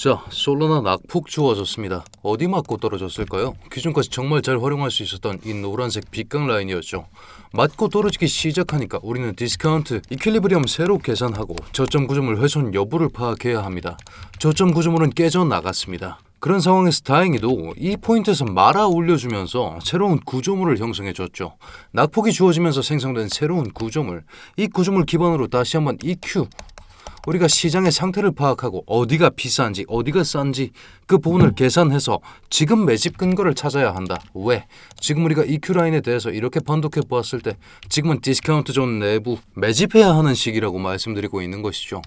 자, 솔라나 낙폭 주어졌습니다. 어디 맞고 떨어졌을까요? 기존까지 정말 잘 활용할 수 있었던 이 노란색 빗강 라인이었죠. 맞고 떨어지기 시작하니까 우리는 디스카운트, 이퀄리브리엄 새로 계산하고 저점 구조물 훼손 여부를 파악해야 합니다. 저점 구조물은 깨져나갔습니다. 그런 상황에서 다행히도 이 포인트에서 말아 올려주면서 새로운 구조물을 형성해줬죠. 낙폭이 주어지면서 생성된 새로운 구조물, 이 구조물 기반으로 다시 한번 EQ, 우리가 시장의 상태를 파악하고 어디가 비싼지 어디가 싼지 그 부분을 계산해서 지금 매집 근거를 찾아야 한다. 왜? 지금 우리가 EQ 라인에 대해서 이렇게 판독해 보았을 때 지금은 디스카운트 존 내부 매집해야 하는 시기라고 말씀드리고 있는 것이죠.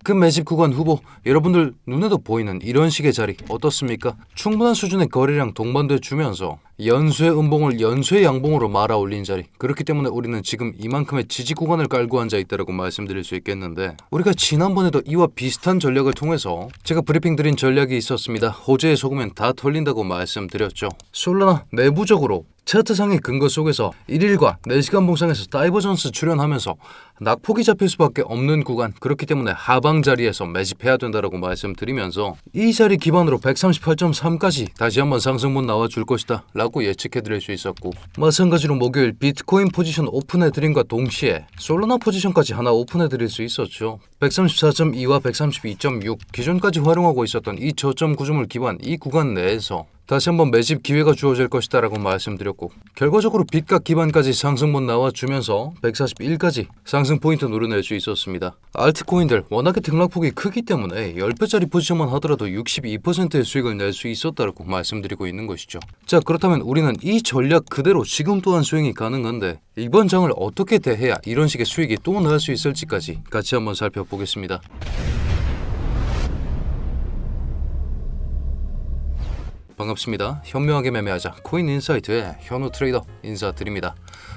그 매집 구간 후보, 여러분들 눈에도 보이는 이런 식의 자리 어떻습니까? 충분한 수준의 거래량 동반돼 주면서 연쇄 음봉을 연쇄 양봉으로 말아 올린 자리. 그렇기 때문에 우리는 지금 이만큼의 지지 구간을 깔고 앉아 있다고 말씀드릴 수 있겠는데, 우리가 지난번에도 이와 비슷한 전략을 통해서 제가 브리핑 드린 전략이 있었습니다. 호재에 속으면 다 털린다고 말씀드렸죠. 솔라나 내부적으로 차트상의 근거 속에서 1일과 4시간 봉상에서 다이버전스 출현하면서 낙폭이 잡힐 수밖에 없는 구간, 그렇기 때문에 하방 자리에서 매집해야 된다고 말씀드리면서 이 자리 기반으로 138.3까지 다시 한번 상승분 나와줄 것이다 라고 예측해드릴 수 있었고, 마찬가지로 목요일 비트코인 포지션 오픈해드림과 동시에 솔라나 포지션까지 하나 오픈해드릴 수 있었죠. 134.2와 132.6 기존까지 활용하고 있었던 이 저점 구조물 기반 이 구간 내에서 다시 한번 매집 기회가 주어질 것이다 라고 말씀드렸고, 결과적으로 빚값 기반까지 상승분 나와주면서 141까지 상승 포인트 노려낼 수 있었습니다. 알트코인들 워낙에 등락폭이 크기 때문에 10배짜리 포지션만 하더라도 62%의 수익을 낼 수 있었다고 말씀드리고 있는 것이죠. 자, 그렇다면 우리는 이 전략 그대로 지금 또한 수행이 가능한데 이번 장을 어떻게 대해야 이런 식의 수익이 또 날 수 있을지까지 같이 한번 살펴보겠습니다. 반갑습니다. 현명하게 매매하자 코인인사이트의 현우 트레이더 인사드립니다.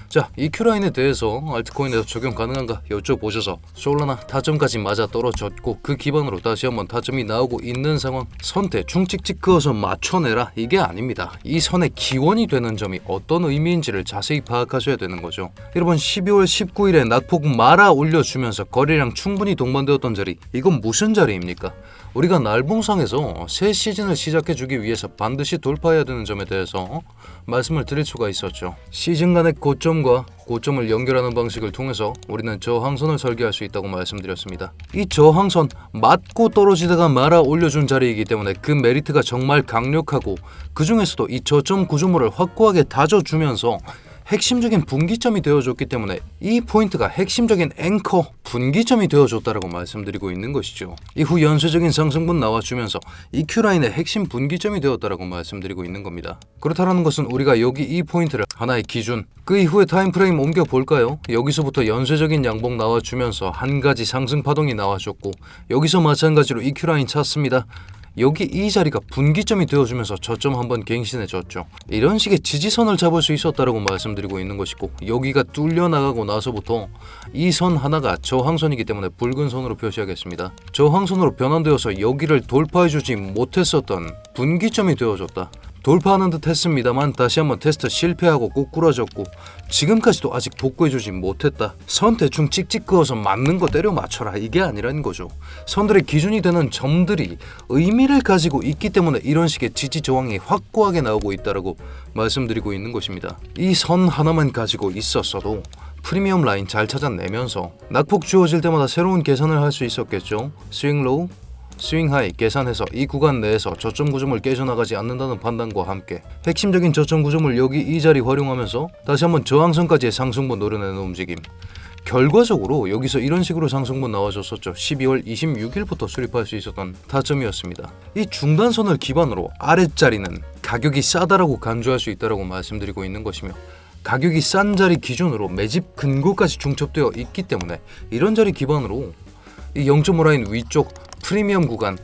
자, EQ라인에 대해서 알트코인에서 적용 가능한가 여쭤보셔서 솔라나 타점까지 맞아 떨어졌고 그 기반으로 다시 한번 타점이 나오고 있는 상황. 선 대충 찍찍 그어서 맞춰내라 이게 아닙니다. 이 선의 기원이 되는 점이 어떤 의미인지를 자세히 파악하셔야 되는 거죠. 여러분, 12월 19일에 낙폭 말아 올려주면서 거래량 충분히 동반되었던 자리, 이건 무슨 자리입니까? 우리가 날봉상에서 새 시즌을 시작해주기 위해서 반드시 돌파해야 되는 점에 대해서 말씀을 드릴 수가 있었죠. 시즌 간의 고점과 고점을 연결하는 방식을 통해서 우리는 저항선을 설계할 수 있다고 말씀드렸습니다. 이 저항선 맞고 떨어지다가 말아 올려준 자리이기 때문에 그 메리트가 정말 강력하고, 그 중에서도 이 저점 구조물을 확고하게 다져주면서 핵심적인 분기점이 되어줬기 때문에 이 포인트가 핵심적인 앵커 분기점이 되어줬다라고 말씀드리고 있는 것이죠. 이후 연쇄적인 상승분 나와주면서 EQ라인의 핵심 분기점이 되었다라고 말씀드리고 있는 겁니다. 그렇다는 것은 우리가 여기 이 포인트를 하나의 기준, 그 이후의 타임프레임 옮겨볼까요? 여기서부터 연쇄적인 양봉 나와주면서 한 가지 상승 파동이 나와줬고, 여기서 마찬가지로 EQ라인 찾습니다. 여기 이 자리가 분기점이 되어주면서 저점 한번 갱신해줬죠. 이런 식의 지지선을 잡을 수 있었다고 말씀드리고 있는 것이고, 여기가 뚫려 나가고 나서부터 이 선 하나가 저항선이기 때문에 붉은 선으로 표시하겠습니다. 저항선으로 변환되어서 여기를 돌파해주지 못했었던 분기점이 되어줬다. 돌파하는 듯 했습니다만 다시 한번 테스트 실패하고 꼬꾸라졌고, 지금까지도 아직 복구해주지 못했다. 선 대충 찍찍 그어서 맞는 거 때려 맞춰라 이게 아니라는 거죠. 선들의 기준이 되는 점들이 의미를 가지고 있기 때문에 이런 식의 지지 저항이 확고하게 나오고 있다고 말씀드리고 있는 것입니다. 이 선 하나만 가지고 있었어도 프리미엄 라인 잘 찾아내면서 낙폭 주어질 때마다 새로운 계산을 할 수 있었겠죠. 스윙 로우, 스윙 하이 계산해서 이 구간 내에서 저점 구조물 깨져나가지 않는다는 판단과 함께 핵심적인 저점 구조물 여기 이 자리 활용하면서 다시 한번 저항선까지의 상승분 노려내는 움직임. 결과적으로 여기서 이런 식으로 상승분 나와줬었죠. 12월 26일부터 수립할 수 있었던 타점이었습니다. 이 중단선을 기반으로 아랫자리는 가격이 싸다라고 간주할 수 있다고 말씀드리고 있는 것이며, 가격이 싼 자리 기준으로 매집 근거까지 중첩되어 있기 때문에 이런 자리 기반으로 이 0.5 라인 위쪽 프리미엄 구간,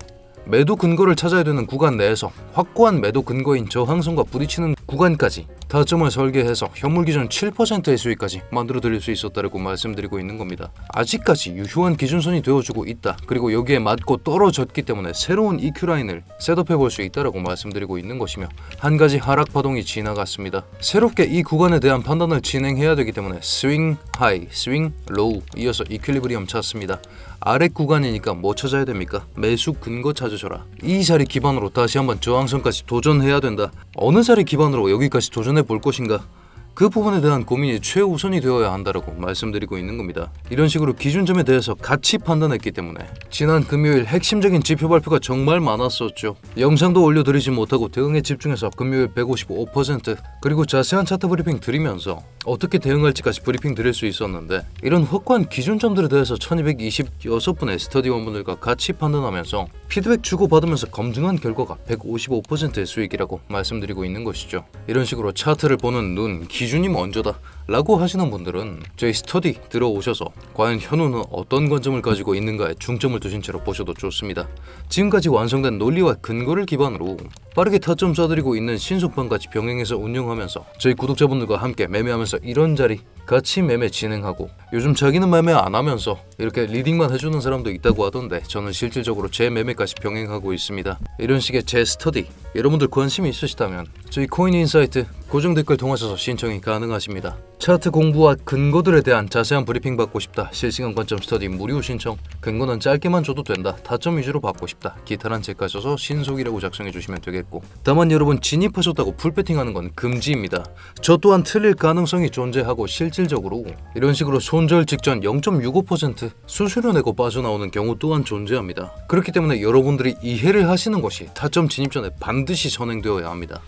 매도 근거를 찾아야 되는 구간 내에서 확고한 매도 근거인 저항선과 부딪히는 구간까지 타점을 설계해서 현물 기준 7%의 수익까지 만들어 드릴 수 있었다고 말씀드리고 있는 겁니다. 아직까지 유효한 기준선이 되어주고 있다. 그리고 여기에 맞고 떨어졌기 때문에 새로운 EQ 라인을 셋업해 볼 수 있다고 말씀드리고 있는 것이며, 한 가지 하락 파동이 지나갔습니다. 새롭게 이 구간에 대한 판단을 진행해야 되기 때문에 스윙 하이, 스윙 로우 이어서 이퀄리브리엄 찾습니다. 아래 구간이니까 뭐 찾아야 됩니까? 매수 근거 찾으셔라. 이 자리 기반으로 다시 한번 저항선까지 도전해야 된다. 어느 자리 기반으로 여기까지 도전해 볼 것인가? 그 부분에 대한 고민이 최우선이 되어야 한다고 말씀드리고 있는 겁니다. 이런 식으로 기준점에 대해서 같이 판단했기 때문에 지난 금요일 핵심적인 지표 발표가 정말 많았었죠. 영상도 올려드리지 못하고 대응에 집중해서 금요일 155% 그리고 자세한 차트 브리핑 드리면서 어떻게 대응할지까지 브리핑 드릴 수 있었는데, 이런 확고한 기준점들에 대해서 1226분의 스터디원분들과 같이 판단하면서 피드백 주고받으면서 검증한 결과가 155%의 수익이라고 말씀드리고 있는 것이죠. 이런 식으로 차트를 보는 눈, 기준이 먼저다 라고 하시는 분들은 저희 스터디 들어오셔서 과연 현우는 어떤 관점을 가지고 있는가에 중점을 두신 채로 보셔도 좋습니다. 지금까지 완성된 논리와 근거를 기반으로 빠르게 타점 쏴드리고 있는 신속방까지 병행해서 운영하면서 저희 구독자분들과 함께 매매하면서 이런 자리 같이 매매 진행하고, 요즘 자기는 매매 안 하면서 이렇게 리딩만 해주는 사람도 있다고 하던데 저는 실질적으로 제 매매까지 병행하고 있습니다. 이런 식의 제 스터디 여러분들 관심이 있으시다면 저희 코인인사이트 고정 댓글 통하셔서 신청이 가능하십니다. 차트 공부와 근거들에 대한 자세한 브리핑 받고 싶다. 실시간 관점 스터디 무료 신청. 근거는 짧게만 줘도 된다. 타점 위주로 받고 싶다. 기타란 책 가셔서 신속이라고 작성해 주시면 되겠고, 다만 여러분 진입하셨다고 풀배팅하는 건 금지입니다. 저 또한 틀릴 가능성이 존재하고 실질적으로 이런 식으로 손절 직전 0.65% 수수료 내고 빠져나오는 경우 또한 존재합니다. 그렇기 때문에 여러분들이 이해를 하시는 것이 타점 진입 전에 반드시 선행되어야 합니다.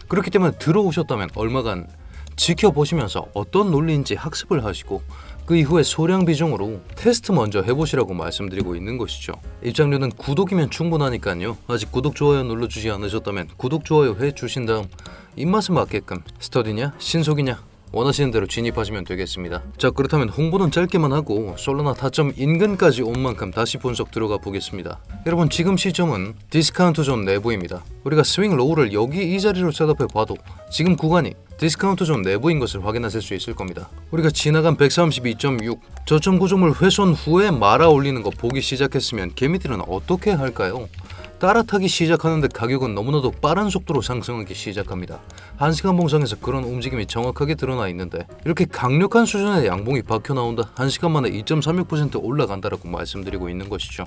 그렇기 때문에 들어오셨다면 얼마간 지켜보시면서 어떤 논리인지 학습을 하시고 그 이후에 소량 비중으로 테스트 먼저 해보시라고 말씀드리고 있는 것이죠. 입장료는 구독이면 충분하니까요. 아직 구독, 좋아요 눌러주지 않으셨다면 구독, 좋아요 해주신 다음 입맛에 맞게끔 스터디냐 신속이냐 원하시는 대로 진입하시면 되겠습니다. 자, 그렇다면 홍보는 짧게만 하고 솔라나 타점 인근까지 온 만큼 다시 분석 들어가 보겠습니다. 여러분, 지금 시점은 디스카운트 존 내부입니다. 우리가 스윙 로우를 여기 이 자리로 셋업해 봐도 지금 구간이 디스카운트 존 내부인 것을 확인하실 수 있을 겁니다. 우리가 지나간 132.6 저점 구점을 훼손 후에 말아 올리는 거 보기 시작했으면 개미들은 어떻게 할까요? 따라타기 시작하는데 가격은 너무나도 빠른 속도로 상승하기 시작합니다. 1시간 봉상에서 그런 움직임이 정확하게 드러나 있는데 이렇게 강력한 수준의 양봉이 박혀 나온다. 1시간 만에 2.36% 올라간다라고 말씀드리고 있는 것이죠.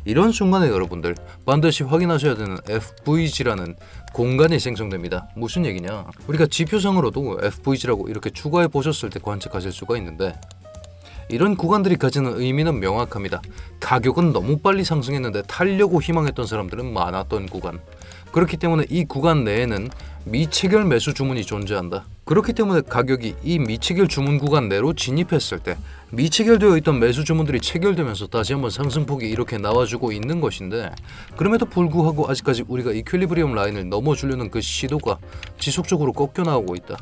이런 순간에 여러분들 반드시 확인하셔야 되는 FVG라는 공간이 생성됩니다. 무슨 얘기냐? 우리가 지표상으로도 FVG라고 이렇게 추가해 보셨을 때 관측하실 수가 있는데, 이런 구간들이 가지는 의미는 명확합니다. 가격은 너무 빨리 상승했는데 타려고 희망했던 사람들은 많았던 구간. 그렇기 때문에 이 구간 내에는 미체결 매수 주문이 존재한다. 그렇기 때문에 가격이 이 미체결 주문 구간 내로 진입했을 때 미체결되어 있던 매수 주문들이 체결되면서 다시 한번 상승폭이 이렇게 나와주고 있는 것인데, 그럼에도 불구하고 아직까지 우리가 이퀄리브리엄 라인을 넘어주려는 그 시도가 지속적으로 꺾여 나오고 있다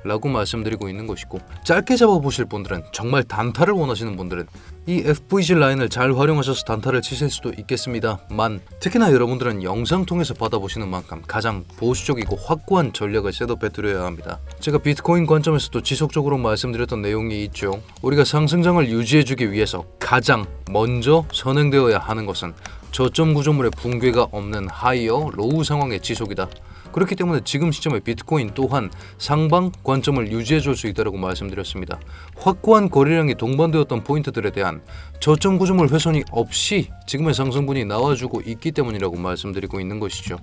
라고 말씀드리고 있는 것이고, 짧게 잡아보실 분들은, 정말 단타를 원하시는 분들은 이 FVG 라인을 잘 활용하셔서 단타를 치실 수도 있겠습니다만, 특히나 여러분들은 영상 통해서 받아보시는 만큼 가장 보수적이고 확고한 전략을 셋업해 드려야 합니다. 제가 비트코인 관점에서도 지속적으로 말씀드렸던 내용이 있죠. 우리가 상승장을 유지해주기 위해서 가장 먼저 선행되어야 하는 것은 저점 구조물의 붕괴가 없는 하이어 로우 상황의 지속이다. 그렇기 때문에 지금 시점에 비트코인 또한 상방 관점을 유지해 줄 수 있다고 말씀드렸습니다. 확고한 거래량이 동반되었던 포인트들에 대한 저점 구조물 훼손이 없이 지금의 상승분이 나와주고 있기 때문이라고 말씀드리고 있는 것이죠.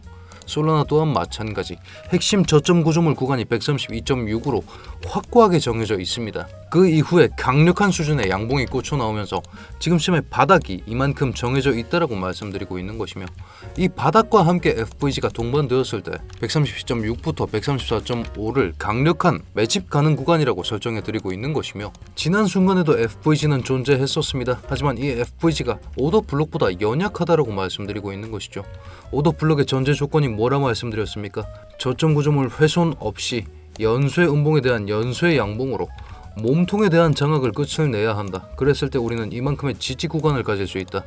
솔라나 또한 마찬가지 핵심 저점 구조물 구간이 132.6으로 확고하게 정해져 있습니다. 그 이후에 강력한 수준의 양봉이 꽂혀 나오면서 지금 시점에 바닥이 이만큼 정해져 있다라고 말씀드리고 있는 것이며, 이 바닥과 함께 FVG가 동반되었을 때 130.6부터 134.5를 강력한 매집 가능 구간이라고 설정해 드리고 있는 것이며, 지난 순간에도 FVG는 존재했었습니다. 하지만 이 FVG가 오더 블록보다 연약하다라고 말씀드리고 있는 것이죠. 오더 블록의 전제 조건이 뭐라 말씀드렸습니까? 저점 구조물 훼손 없이 연쇄 음봉에 대한 연쇄 양봉으로 몸통에 대한 장악을 끝을 내야 한다. 그랬을 때 우리는 이만큼의 지지 구간을 가질 수 있다.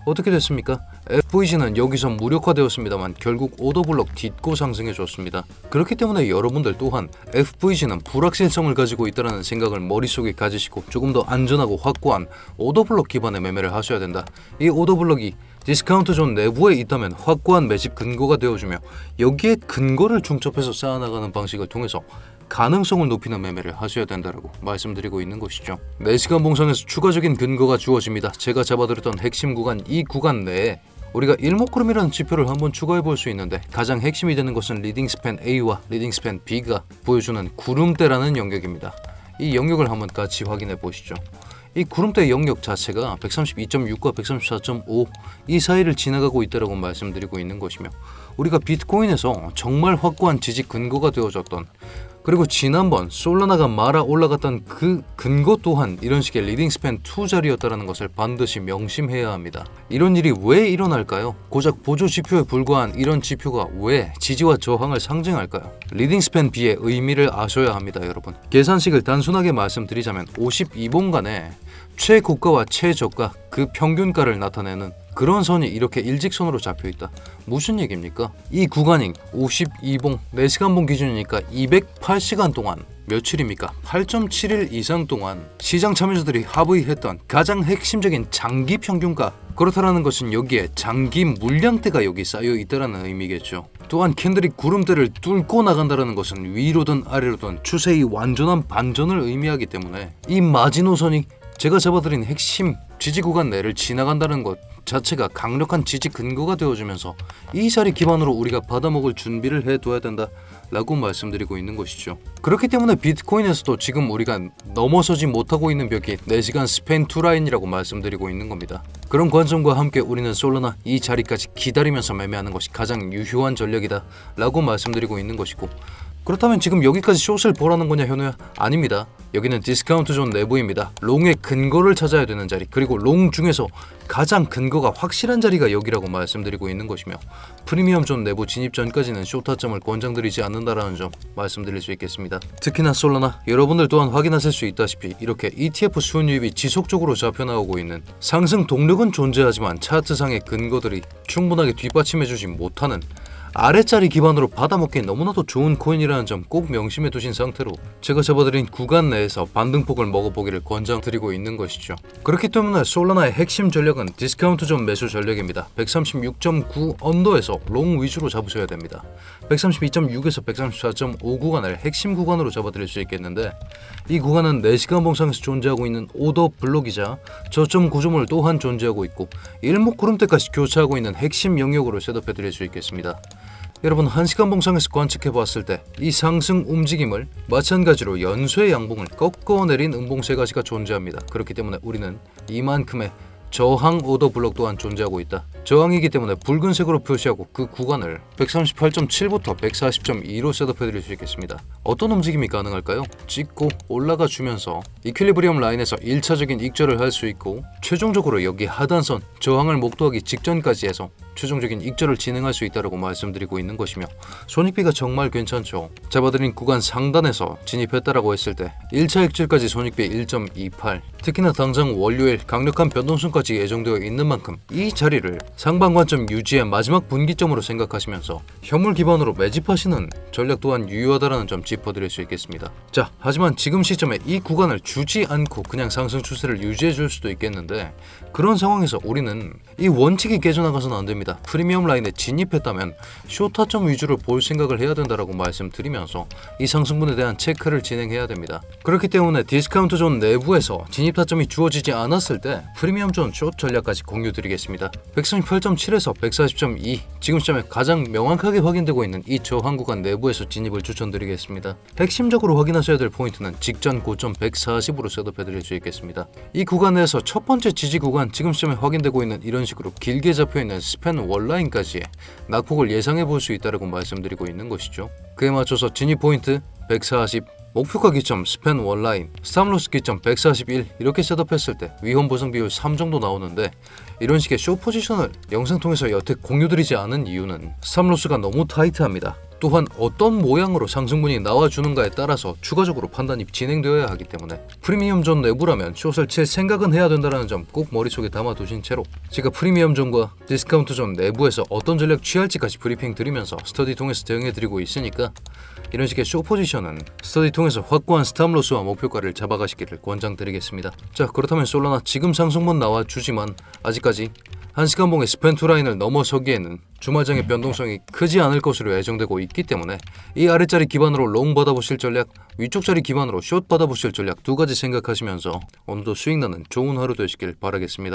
어떻게 됐습니까? FVG는 여기서 무력화되었습니다만 결국 오더블럭 딛고 상승해줬습니다. 그렇기 때문에 여러분들 또한 FVG는 불확실성을 가지고 있다는 생각을 머릿속에 가지시고 조금 더 안전하고 확고한 오더블럭 기반의 매매를 하셔야 된다. 이 오더블럭이 디스카운트 존 내부에 있다면 확고한 매집 근거가 되어주며 여기에 근거를 중첩해서 쌓아나가는 방식을 통해서 가능성을 높이는 매매를 하셔야 된다고 말씀드리고 있는 것이죠. 4시간 봉상에서 추가적인 근거가 주어집니다. 제가 잡아드렸던 핵심 구간, 이 구간 내에 우리가 일목구름이라는 지표를 한번 추가해 볼 수 있는데 가장 핵심이 되는 것은 리딩 스팬 A와 리딩 스팬 B가 보여주는 구름대라는 영역입니다. 이 영역을 한번 같이 확인해 보시죠. 이 구름대 영역 자체가 132.6과 134.5 이 사이를 지나가고 있다고 말씀드리고 있는 것이며 우리가 비트코인에서 정말 확고한 지지 근거가 되어졌던 그리고 지난번 솔라나가 말아 올라갔던 그 근거 또한 이런 식의 리딩 스팬 2 자리였다는 것을 반드시 명심해야 합니다. 이런 일이 왜 일어날까요? 고작 보조 지표에 불과한 이런 지표가 왜 지지와 저항을 상징할까요? 리딩 스팬 B의 의미를 아셔야 합니다, 여러분. 계산식을 단순하게 말씀드리자면 52봉간에 최고가와 최저가 그 평균가를 나타내는 그런 선이 이렇게 일직선으로 잡혀있다. 무슨 얘기입니까? 이 구간이 52봉 4시간봉 기준이니까 208시간 동안 며칠입니까? 8.7일 이상 동안 시장 참여자들이 합의했던 가장 핵심적인 장기 평균가, 그렇다라는 것은 여기에 장기 물량대가 여기 쌓여 있다라는 의미겠죠. 또한 캔들이 구름대를 뚫고 나간다는 것은 위로든 아래로든 추세의 완전한 반전을 의미하기 때문에 이 마지노선이 제가 잡아드린 핵심 지지 구간 내를 지나간다는 것 자체가 강력한 지지 근거가 되어주면서 이 자리 기반으로 우리가 받아먹을 준비를 해둬야 된다 라고 말씀드리고 있는 것이죠. 그렇기 때문에 비트코인에서도 지금 우리가 넘어서지 못하고 있는 벽이 4시간 스팬 2 라인이라고 말씀드리고 있는 겁니다. 그런 관점과 함께 우리는 솔라나 이 자리까지 기다리면서 매매하는 것이 가장 유효한 전략이다 라고 말씀드리고 있는 것이고, 그렇다면 지금 여기까지 숏을 보라는 거냐 현우야? 아닙니다. 여기는 디스카운트 존 내부입니다. 롱의 근거를 찾아야 되는 자리, 그리고 롱 중에서 가장 근거가 확실한 자리가 여기라고 말씀드리고 있는 것이며 프리미엄 존 내부 진입 전까지는 숏 타점을 권장드리지 않는다라는 점 말씀드릴 수 있겠습니다. 특히나 솔라나 여러분들 또한 확인하실 수 있다시피 이렇게 ETF 수익률이 지속적으로 잡혀나오고 있는 상승 동력은 존재하지만 차트상의 근거들이 충분하게 뒷받침해주지 못하는 아래자리 기반으로 받아먹기에 너무나도 좋은 코인이라는 점 꼭 명심해 두신 상태로 제가 잡아드린 구간 내에서 반등폭을 먹어보기를 권장드리고 있는 것이죠. 그렇기 때문에 솔라나의 핵심 전략은 디스카운트 존 매수 전략입니다. 136.9 언더에서 롱 위주로 잡으셔야 됩니다. 132.6에서 134.5 구간을 핵심 구간으로 잡아드릴 수 있겠는데 이 구간은 4시간 봉상에서 존재하고 있는 오더 블록이자 저점 구조물 또한 존재하고 있고 일목구름대까지 교차하고 있는 핵심 영역으로 셋업해드릴 수 있겠습니다. 여러분 1시간 봉상에서 관측해봤을 때 이 상승 움직임을 마찬가지로 연쇄 양봉을 꺾어내린 음봉 3가지가 존재합니다. 그렇기 때문에 우리는 이만큼의 저항 오더 블록 또한 존재하고 있다. 저항이기 때문에 붉은색으로 표시하고 그 구간을 138.7부터 140.2로 셋업해드릴 수 있겠습니다. 어떤 움직임이 가능할까요? 찍고 올라가 주면서 이퀄리브리엄 라인에서 1차적인 익절을 할 수 있고 최종적으로 여기 하단선 저항을 목도하기 직전까지 해서 최종적인 익절을 진행할 수 있다고 말씀드리고 있는 것이며 손익비가 정말 괜찮죠. 잡아드린 구간 상단에서 진입했다라고 했을 때 1차 익절까지 손익비 1.28, 특히나 당장 월요일 강력한 변동성까지 예정되어 있는 만큼 이 자리를 상방 관점 유지의 마지막 분기점으로 생각하시면서 현물 기반으로 매집하시는 전략 또한 유효하다는 점 짚어드릴 수 있겠습니다. 자, 하지만 지금 시점에 이 구간을 주지 않고 그냥 상승 추세를 유지해 줄 수도 있겠는데 그런 상황에서 우리는 이 원칙이 깨져나가서는 안 됩니다. 프리미엄 라인에 진입했다면 숏타점 위주로 볼 생각을 해야 된다라고 말씀드리면서 이 상승분에 대한 체크를 진행해야 됩니다. 그렇기 때문에 디스카운트 존 내부에서 진입 타점이 주어지지 않았을 때 프리미엄 존 숏 전략까지 공유드리겠습니다. 138.7에서 140.2 지금 시점에 가장 명확하게 확인되고 있는 이 저항 구간 내부에서 진입을 추천드리겠습니다. 핵심적으로 확인하셔야 될 포인트는 직전 고점 140으로 셋업해드릴 수 있겠습니다. 이 구간에서 첫 번째 지지 구간 지금 시점에 확인되고 있는 이런 식으로 길게 잡혀있는 스팬 원라인까지 낙폭을 예상해 볼 수 있다고 말씀드리고 있는 것이죠. 그에 맞춰서 진입 포인트 140, 목표가 기점 스팬 원라인, 스탑로스 기점 141 이렇게 셋업했을 때 위험 보상 비율 3 정도 나오는데 이런 식의 숏 포지션을 영상 통해서 여태 공유드리지 않은 이유는 스탑로스가 너무 타이트합니다. 또한 어떤 모양으로 상승분이 나와주는가에 따라서 추가적으로 판단이 진행되어야 하기 때문에 프리미엄존 내부라면 숏을 칠 생각은 해야 된다는 점 꼭 머릿속에 담아두신 채로 제가 프리미엄존과 디스카운트존 내부에서 어떤 전략 취할지까지 브리핑 드리면서 스터디 통해서 대응해드리고 있으니까 이런 식의 숏 포지션은 스터디 통해서 확고한 스탑로스와 목표가를 잡아가시기를 권장드리겠습니다. 자, 그렇다면 솔라나 지금 상승분 나와주지만 아직까지 1시간봉의 스팬2 라인을 넘어서기에는 주말장의 변동성이 크지 않을 것으로 예정되고 있기 때문에 이 아래자리 기반으로 롱 받아보실 전략, 위쪽 자리 기반으로 숏 받아보실 전략 두 가지 생각하시면서 오늘도 수익 나는 좋은 하루 되시길 바라겠습니다.